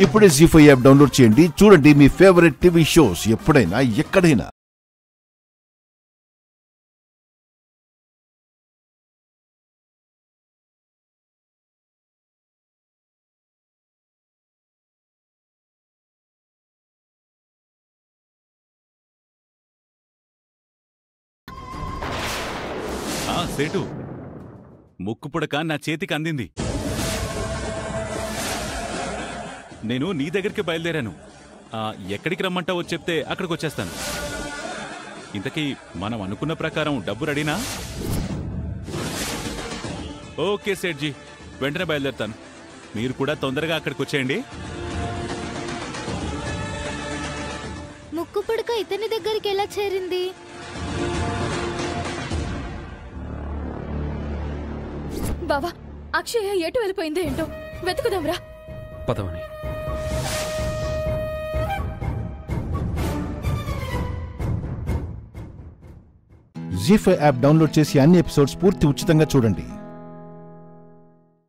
ఇప్పుడే జీ5 app download చేయండి. చూడండి మీ ఫేవరెట్ టీవీ షోస్ ఎప్పుడైనా ఎక్కడైనా. సేటు, ముక్కు పుడక నా చేతికి అందింది. నేను నీ దగ్గరికి బయలుదేరాను. ఎక్కడికి రమ్మంటావో చెప్తే అక్కడికి వచ్చేస్తాను. ఇంతకీ మనం అనుకున్న ప్రకారం డబ్బు రెడీనా? ఓకే సేట్జీ, వెంటనే బయలుదేరుతాను. మీరు కూడా తొందరగా అక్కడికి వచ్చేయండి. ముక్కు పుడక ఇతని దగ్గరికి ఎలా చేరింది? బావా, అక్షయ ఎటు వెళ్ళిపోయిందో ఏంటో వెతుకుదాంరా. పదవని. జీ5 యాప్ డౌన్లోడ్ చేసి అన్ని ఎపిసోడ్స్ పూర్తి ఉచితంగా చూడండి.